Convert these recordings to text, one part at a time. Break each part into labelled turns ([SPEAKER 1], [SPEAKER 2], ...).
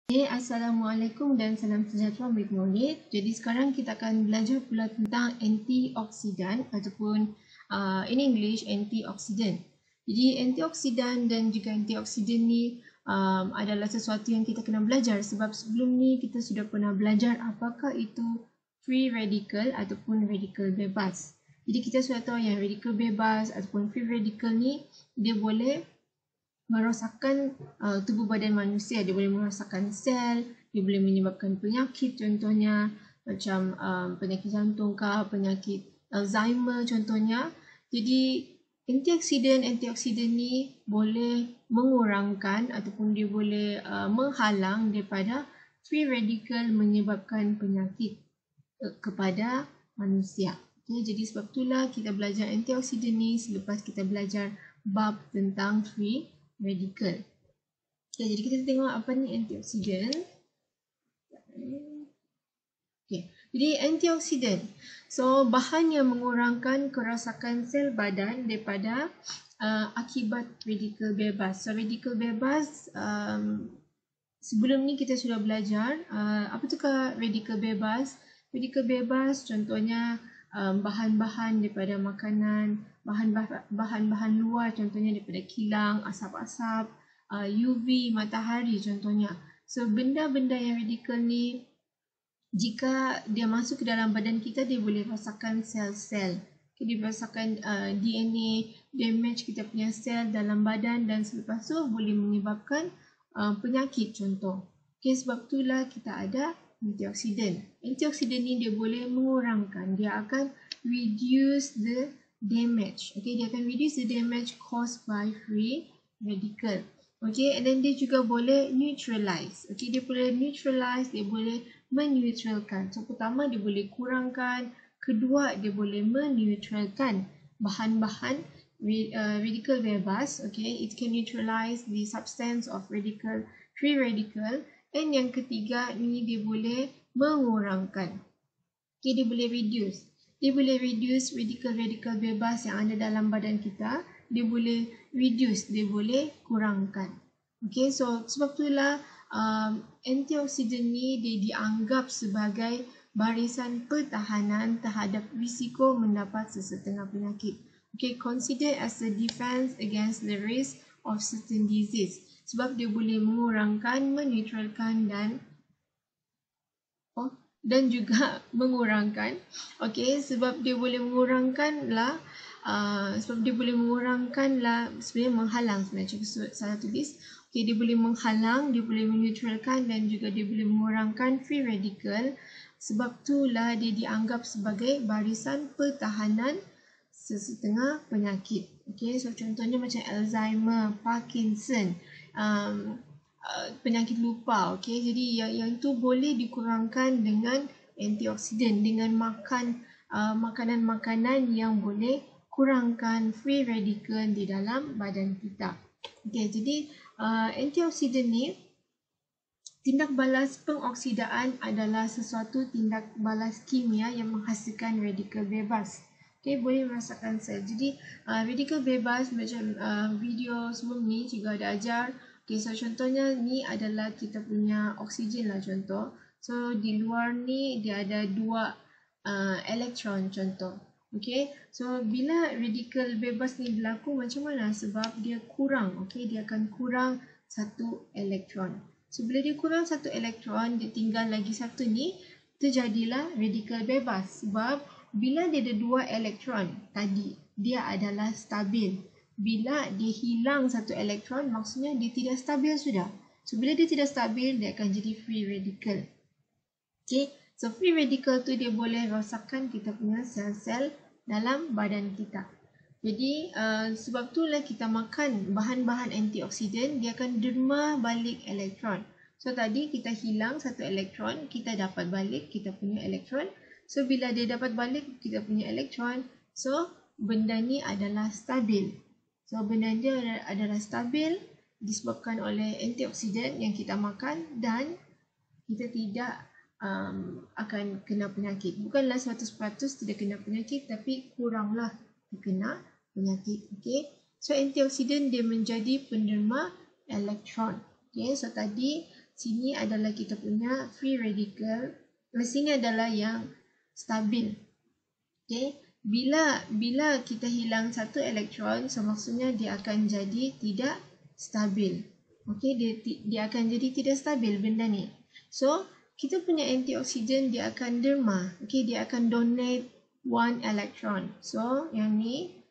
[SPEAKER 1] Assalamualaikum dan salam sejahtera bagi murid. Jadi sekarang kita akan belajar pula tentang antioksidan ataupun in English antioksidan. Jadi antioksidan dan juga antioksidan ni adalah sesuatu yang kita kena belajar sebab sebelum ni kita sudah pernah belajar apakah itu free radical ataupun radikal bebas. Jadi kita sudah tahu yang radikal bebas ataupun free radical ni dia boleh merosakkan tubuh badan manusia. Dia boleh merosakkan sel, dia boleh menyebabkan penyakit contohnya macam penyakit jantung kah, penyakit Alzheimer contohnya. Jadi antioksidan ni boleh mengurangkan ataupun dia boleh menghalang daripada free radical menyebabkan penyakit kepada manusia. Okay, jadi sebab itulah kita belajar antioksidan ni selepas kita belajar bab tentang free radical. Okay, jadi kita tengok apa ni antioksidan. Okay, jadi antioksidan. So, bahan yang mengurangkan kerosakan sel badan daripada akibat radikal bebas. So, radikal bebas, sebelum ni kita sudah belajar apa tu ke radikal bebas. Radikal bebas contohnya bahan-bahan daripada makanan, bahan-bahan luar contohnya daripada kilang, asap-asap, UV, matahari contohnya. So benda-benda yang radikal ni jika dia masuk ke dalam badan kita dia boleh rosakkan sel-sel. Dia rosakkan DNA, damage kita punya sel dalam badan dan selepas tu boleh menyebabkan penyakit contoh. Okay, sebab itulah kita ada antioksidan. Antioksidan ni dia boleh mengurangkan, dia akan reduce the damage. Okay, dia akan reduce the damage caused by free radical. Okay, and then dia juga boleh neutralize. Okay, dia boleh neutralize, dia boleh meneutralkan. So, pertama dia boleh kurangkan, kedua dia boleh meneutralkan bahan-bahan radical bebas. Okay, it can neutralize the substance of radical, free radical. And yang ketiga ni dia boleh mengurangkan. Okay, dia boleh reduce. Dia boleh reduce radikal-radikal bebas yang ada dalam badan kita. Dia boleh reduce, dia boleh kurangkan. Okay, so sebab itulah antioksidan ni dia dianggap sebagai barisan pertahanan terhadap risiko mendapat sesetengah penyakit. Okay, consider as a defense against the risk of certain disease. Sebab dia boleh mengurangkan, meneutralkan dan juga mengurangkan. Okay, sebab dia boleh mengurangkan lah, sebenarnya menghalang sebenarnya salah tulis. Okay, dia boleh menghalang, dia boleh meneutralkan dan juga dia boleh mengurangkan free radical. Sebab itulah dia dianggap sebagai barisan pertahanan sesetengah penyakit. Okay, so contohnya macam Alzheimer, Parkinson, penyakit lupa. Okay, jadi yang itu boleh dikurangkan dengan antioksidan, dengan makan makanan-makanan yang boleh kurangkan free radical di dalam badan kita. Okay, jadi antioksidan ni, tindak balas pengoksidaan adalah sesuatu tindak balas kimia yang menghasilkan radikal bebas. Okay, boleh merosakkan sel. Jadi radikal bebas macam video sebelum ni juga ada ajar. Okay, so contohnya ni adalah kita punya oksigen lah contoh. So di luar ni dia ada dua elektron contoh. Okay, so bila radikal bebas ni berlaku macam mana? Sebab dia kurang. Okay, dia akan kurang satu elektron. So bila dia kurang satu elektron, dia tinggal lagi satu ni, terjadilah radikal bebas. Sebab bila dia ada dua elektron tadi, dia adalah stabil. Bila dia hilang satu elektron, maksudnya dia tidak stabil sudah. So bila dia tidak stabil, dia akan jadi free radical. Okay, so free radical tu dia boleh rosakkan kita punya sel-sel dalam badan kita. Jadi sebab itulah kita makan bahan-bahan antioksidan, dia akan derma balik elektron. So tadi kita hilang satu elektron, kita dapat balik kita punya elektron. So bila dia dapat balik kita punya elektron, so benda ni adalah stabil. So benda ni adalah stabil disebabkan oleh antioksidan yang kita makan dan kita tidak akan kena penyakit. Bukanlah 100% tidak kena penyakit, tapi kuranglah kena penyakit. Okay, so antioksidan dia menjadi penderma elektron. Okay, so tadi Sini adalah kita punya free radical. Sini adalah yang stabil. Okay. Bila kita hilang satu elektron, so maksudnya dia akan jadi tidak stabil. Okay, dia akan jadi tidak stabil benda ni. So, kita punya antioksidan dia akan derma. Okay, dia akan donate 1 electron. So, yang ni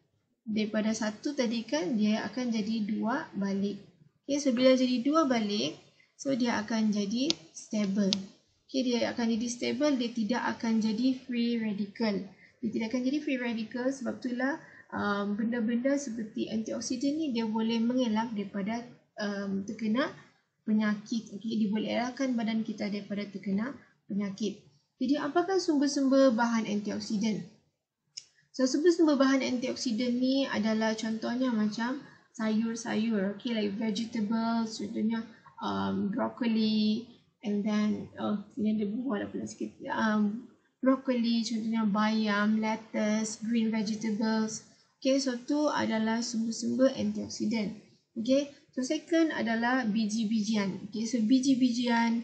[SPEAKER 1] daripada 1 tadi kan dia akan jadi 2 balik. Okay, so bila jadi 2 balik, so dia akan jadi stable. Okay, dia akan jadi stable, dia tidak akan jadi free radical. Dia tidak akan jadi free radical sebab itulah benda-benda seperti antioksidan ni dia boleh mengelak daripada terkena penyakit. Okay, dia boleh elakkan badan kita daripada terkena penyakit. Jadi apakah sumber-sumber bahan antioksidan? So sumber-sumber bahan antioksidan ni adalah contohnya macam sayur-sayur, okay, like vegetables, contohnya broccoli, and then ini ada buah dah pula sikit. Broccoli, contohnya bayam, lettuce, green vegetables. Okay, so tu adalah sumber-sumber antioksidan. Okay, so second adalah biji-bijian. Okay, so biji-bijian,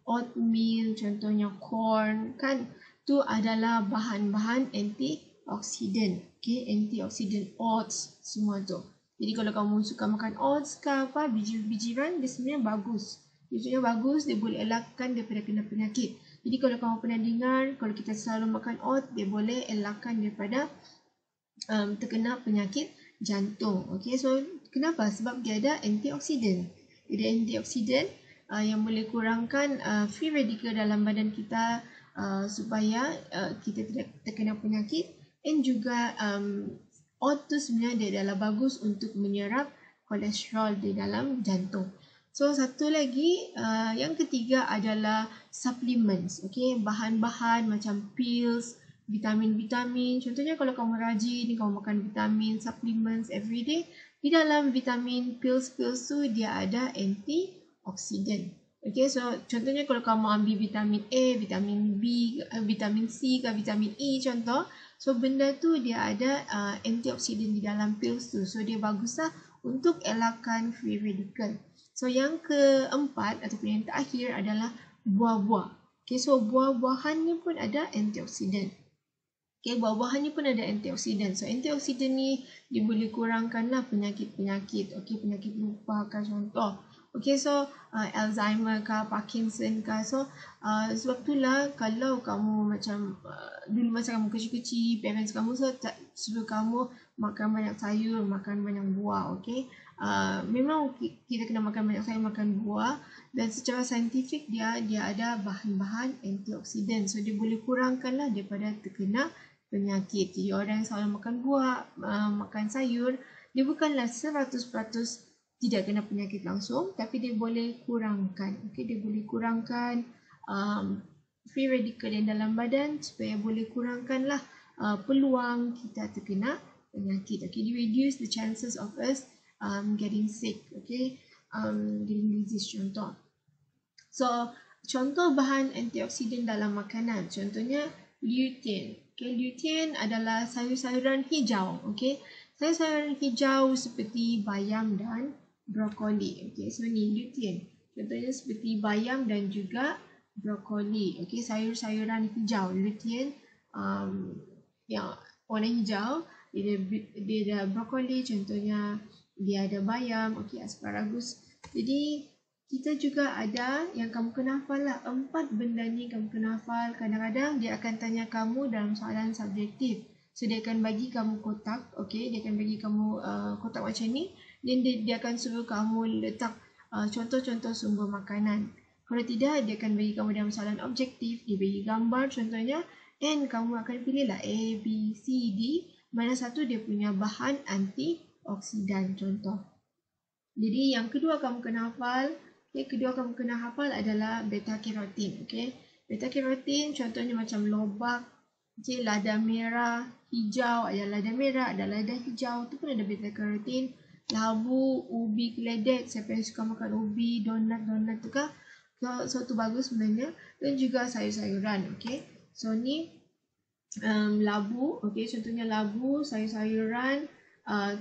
[SPEAKER 1] oatmeal, contohnya corn, kan? Tu adalah bahan-bahan antioksidan. Okay, antioksidan, oats, semua tu. Jadi kalau kamu suka makan oats ke apa, biji-bijian, dia sebenarnya bagus. Dia sebenarnya bagus, dia boleh elakkan daripada kena penyakit. Jadi kalau kamu pernah dengar, kalau kita selalu makan oats, dia boleh elakkan daripada terkena penyakit jantung. Okay, so kenapa? Sebab dia ada antioksidan. Dia ada antioksidan yang boleh kurangkan free radical dalam badan kita supaya kita tidak terkena penyakit. Dan juga oats tu sebenarnya dia adalah bagus untuk menyerap kolesterol di dalam jantung. So satu lagi, yang ketiga adalah supplements. Okay, bahan-bahan macam pills, vitamin-vitamin. Contohnya kalau kamu rajin, kamu makan vitamin, supplements everyday, di dalam vitamin pills tu dia ada antioksidan. Okay, so contohnya kalau kamu ambil vitamin A, vitamin B, vitamin C ke vitamin E contoh, so benda tu dia ada antioksidan di dalam pills tu. So dia baguslah untuk elakkan free radical. So yang keempat ataupun yang terakhir adalah buah-buah. Okay, so buah-buahan ni pun ada antioksidan. Okay, buah-buahan ni pun ada antioksidan. So antioksidan ni dia boleh kurangkanlah penyakit-penyakit. Okay, penyakit lupa ke contoh. Okay, so Alzheimer ke, Parkinson ke. So sebab itulah kalau kamu macam dulu masa kamu kecil-kecil, parents kamu suruh kamu makan banyak sayur, makan banyak buah. Okay, memang kita kena makan banyak sayur, makan buah. Dan secara saintifik dia ada bahan-bahan antioksidan. So dia boleh kurangkanlah daripada terkena penyakit. Jadi orang yang selalu makan buah, makan sayur, dia bukanlah 100% tidak kena penyakit langsung, tapi dia boleh kurangkan. Okay, dia boleh kurangkan free radical yang dalam badan supaya boleh kurangkanlah peluang kita terkena penyakit. Okay, dia reduce the chances of us getting sick. Okay, getting disease contoh. So contoh bahan antioksidan dalam makanan, contohnya lutein. Okay, lutein adalah sayur-sayuran hijau. Okay, sayur-sayuran hijau seperti bayam dan brokoli. Okay, so ni lutein. Contohnya seperti bayam dan juga brokoli. Okay, sayur-sayuran hijau. Lutein yang warna hijau. Dia ada brokoli, contohnya dia ada bayam. Okay, asparagus. Jadi kita juga ada yang kamu kena hafal lah. 4 benda ni kamu kena hafal. Kadang-kadang dia akan tanya kamu dalam soalan subjektif. So dia akan bagi kamu kotak. Okay, dia akan bagi kamu kotak macam ni. Dan dia akan suruh kamu letak contoh-contoh sumber makanan. Kalau tidak, dia akan bagi kamu dalam soalan objektif. Dia bagi gambar contohnya. And kamu akan pilih lah A, B, C, D. Mana satu dia punya bahan antioksidan contoh. Jadi yang kedua kamu kena hafal. Okay, kedua kamu kena hafal adalah beta carotene. Okay, beta carotene contohnya macam lobak, okay, lada merah, hijau, ada lada merah, ada lada hijau, tu pun ada beta carotene. Labu, ubi, keledek, siapa yang suka makan ubi, donat tu kan, so tu bagus sebenarnya. Dan juga sayur-sayuran. Okay, so ni labu, okay, contohnya labu, sayur-sayuran,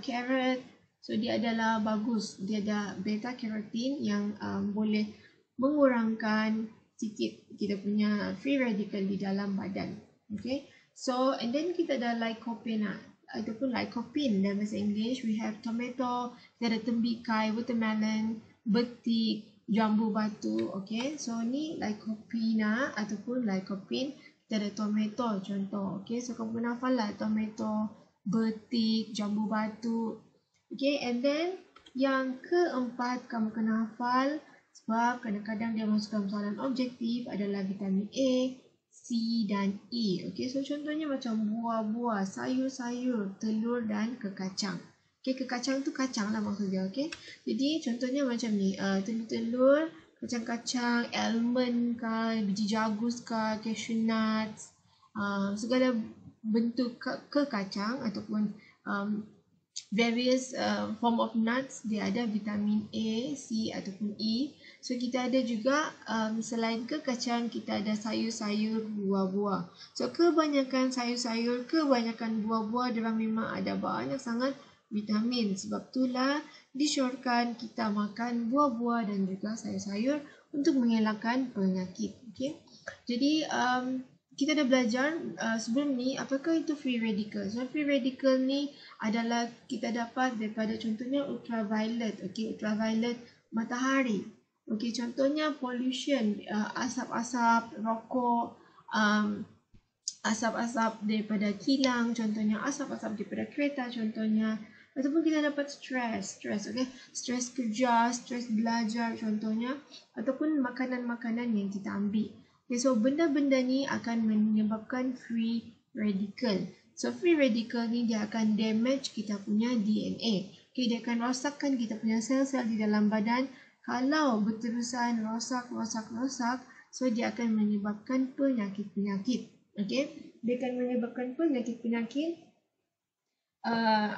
[SPEAKER 1] carrot, So dia adalah bagus, dia ada beta carotene yang boleh mengurangkan sikit kita punya free radical di dalam badan. Okay, so and then kita ada lycopene ataupun lycopene dalam bahasa English. We have tomato, kita ada tembikai, watermelon, betik, jambu batu. Okay, so ni lycopene ataupun lycopene. Kita ada tomato contoh. Okay, so kamu kena hafal lah tomato, betik, jambu batu. Okay, and then yang keempat kamu kena hafal sebab kadang-kadang dia masuk dalam soalan objektif adalah vitamin A, C dan E. Okay, so contohnya macam buah-buah, sayur-sayur, telur dan kekacang. Okay, kekacang tu kacang lah maksudnya. Okay, jadi contohnya macam ni, telur-telur, kacang-kacang, almond ke, biji jagus ke, cashew nuts, segala bentuk kekacang ataupun various form of nuts, dia ada vitamin A, C ataupun E. So kita ada juga selain kekacang, kita ada sayur-sayur, buah-buah. So kebanyakan sayur-sayur, kebanyakan buah-buah, dia memang ada banyak sangat vitamin. Sebab itulah disyorkan kita makan buah-buah dan juga sayur-sayur untuk mengelakkan penyakit. Okay? Jadi kita dah belajar sebelum ni apakah itu free radical. So free radical ni adalah kita dapat daripada contohnya ultraviolet. Okay, ultraviolet matahari. Okay, contohnya pollution, asap-asap rokok, asap-asap daripada kilang, contohnya asap-asap daripada kereta contohnya. Ataupun kita dapat stres, okay, stres kerja, stres belajar contohnya, ataupun makanan-makanan yang kita ambil. Okay, so benda-benda ni akan menyebabkan free radical. So free radical ni dia akan damage kita punya DNA. Okay, dia akan rosakkan kita punya sel-sel di dalam badan. Kalau berterusan rosak, so dia akan menyebabkan penyakit-penyakit. Okay, dia akan menyebabkan penyakit-penyakit.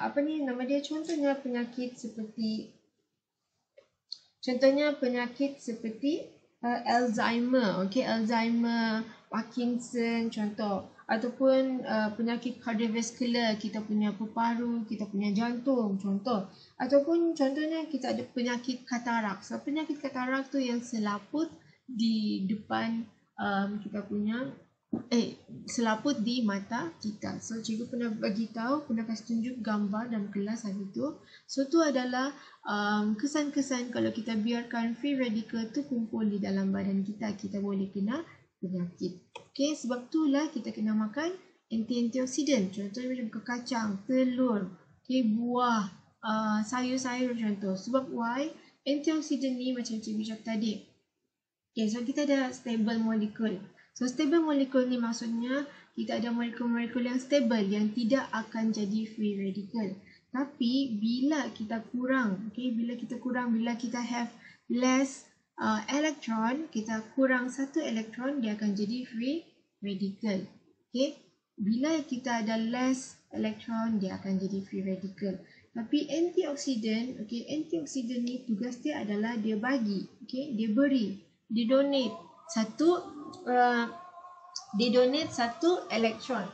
[SPEAKER 1] Apa ni nama dia? Contohnya penyakit seperti Alzheimer, okay, Alzheimer, Parkinson contoh, ataupun penyakit kardiovaskular, kita punya paru-paru, kita punya jantung contoh, ataupun contohnya kita ada penyakit katarak. So penyakit katarak tu yang selaput di depan kita punya selaput di mata kita. So cikgu pernah bagi tahu, pernah kasih tunjuk gambar dalam kelas hari tu. So tu adalah kesan-kesan kalau kita biarkan free radical tu kumpul di dalam badan kita, kita boleh kena penyakit. Okay, sebab itulah kita kena makan antioksidan. Contohnya macam kekacang, telur, okay, buah, sayur-sayur contoh. Sebab why? Antioksidan ni macam cikgu cakap tadi. Okay, so kita ada stable molecule. So stable molecule ni maksudnya kita ada molekul-molekul yang stable yang tidak akan jadi free radical. Tapi bila kita kurang, okay, bila kita have less electron, kita kurang satu elektron, dia akan jadi free radical. Okay, bila kita ada less elektron, dia akan jadi free radical. Tapi antioksidan, okay, antioksidan ni tugas dia adalah dia bagi, okay, dia beri, dia donate satu elektron.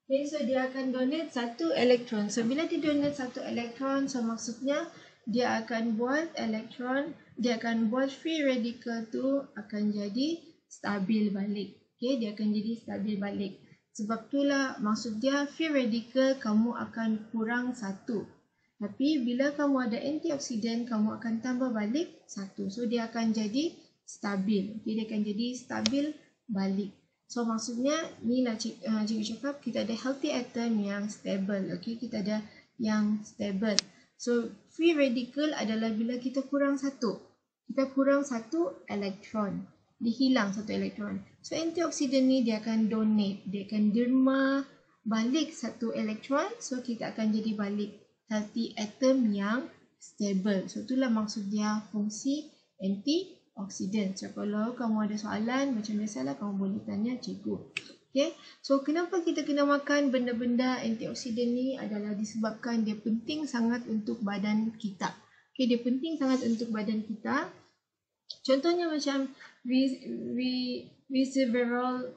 [SPEAKER 1] Okay, so dia akan donate satu elektron. So bila dia donate satu elektron, so maksudnya dia akan buat elektron, dia akan buat free radical tu akan jadi stabil balik. Okay, dia akan jadi stabil balik. Sebab itulah maksud dia free radical kamu akan kurang satu. Tapi bila kamu ada antioksidan, kamu akan tambah balik satu. So dia akan jadi stabil. Okay, dia akan jadi stabil balik. So maksudnya ni lah cikgu cakap kita ada healthy atom yang stable. Okay, kita ada yang stable. So free radical adalah bila kita kurang satu. Kita kurang satu elektron. Dihilang satu elektron. So antioksidan ni dia akan donate. Dia akan derma balik satu elektron. So kita akan jadi balik healthy atom yang stable. So itulah maksud dia fungsi antioksidan. So kalau kamu ada soalan macam biasalah kamu boleh tanya cikgu. Okay, so kenapa kita kena makan benda-benda antioksidan ni adalah disebabkan dia penting sangat untuk badan kita. Okay, dia penting sangat untuk badan kita. Contohnya macam resveratrol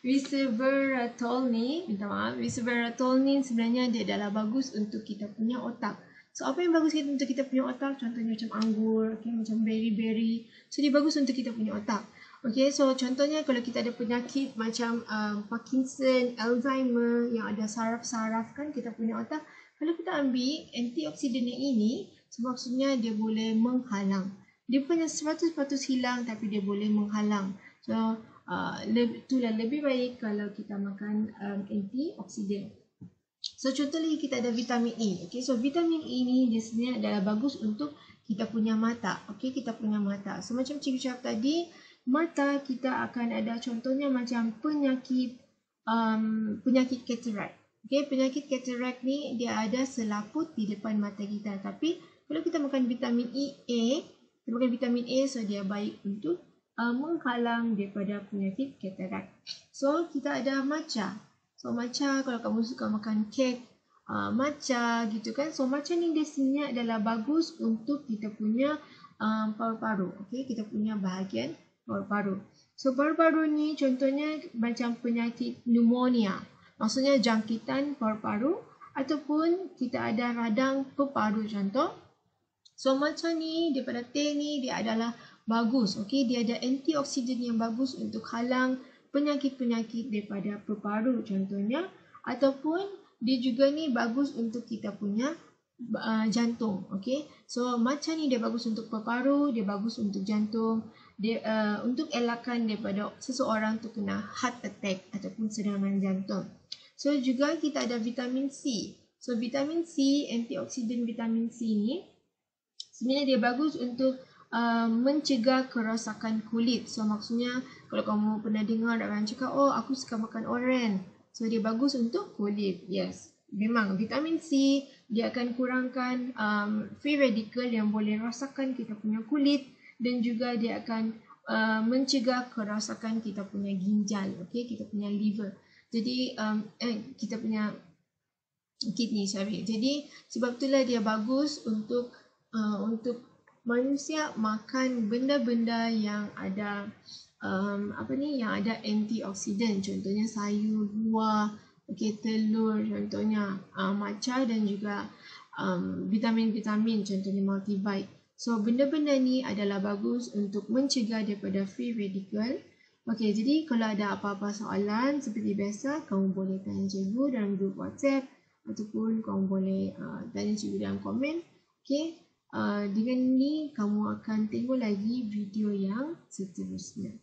[SPEAKER 1] Resveratrol ni, minta maaf, resveratrol ni sebenarnya dia adalah bagus untuk kita punya otak. So apa yang bagus untuk kita punya otak? Contohnya macam anggur, okay, macam berry-berry. So dia bagus untuk kita punya otak. Okay, so contohnya kalau kita ada penyakit macam Parkinson, Alzheimer yang ada saraf-saraf kan kita punya otak. Kalau kita ambil antioksidan yang ini, so maksudnya dia boleh menghalang. Dia punya 100% hilang tapi dia boleh menghalang. So itulah lebih baik kalau kita makan antioksidan. So contoh lagi kita ada vitamin E. Okay, so vitamin E ni dia sebenarnya adalah bagus untuk kita punya mata. Okay, kita punya mata. So macam Cikgu cakap tadi, mata kita akan ada contohnya macam penyakit katarak. Okay, penyakit katarak ni dia ada selaput di depan mata kita. Tapi kalau kita makan vitamin E, kita makan vitamin A, so dia baik untuk menghalang daripada penyakit katarak. So kita ada matcha. So matcha kalau kamu suka makan kek, matcha gitu kan. So matcha ni dia sebenarnya adalah bagus untuk kita punya paru-paru. Okay, kita punya bahagian paru-paru. So paru-paru ni contohnya macam penyakit pneumonia. Maksudnya jangkitan paru-paru ataupun kita ada radang peparu contoh. So matcha ni daripada teh ni dia adalah bagus. Okay, dia ada antioksidan yang bagus untuk halang penyakit-penyakit daripada peparu contohnya, ataupun dia juga ni bagus untuk kita punya jantung. Okay, so matcha ni dia bagus untuk peparu, dia bagus untuk jantung, dia untuk elakkan daripada seseorang tu kena heart attack ataupun serangan jantung. So juga kita ada vitamin C. So vitamin C, antioksidan vitamin C ni sebenarnya dia bagus untuk mencegah kerosakan kulit. So maksudnya kalau kamu pernah dengar orang cakap, oh aku suka makan oren. So dia bagus untuk kulit. Yes, memang vitamin C dia akan kurangkan free radical yang boleh rosakkan kita punya kulit, dan juga dia akan mencegah kerosakan kita punya ginjal, okay, kita punya liver. Jadi kita punya kidney, sorry. Jadi sebab itulah dia bagus untuk manusia makan benda-benda yang ada yang ada antioksidan, contohnya sayur, buah, okay, telur contohnya, matcha dan juga vitamin-vitamin contohnya multivit. So benda-benda ni adalah bagus untuk mencegah daripada free radical. Okay, jadi kalau ada apa-apa soalan seperti biasa, kamu boleh tanya cikgu dalam grup WhatsApp ataupun kamu boleh tanya cikgu dalam komen. Okay. Dengan ni kamu akan tengok lagi video yang seterusnya.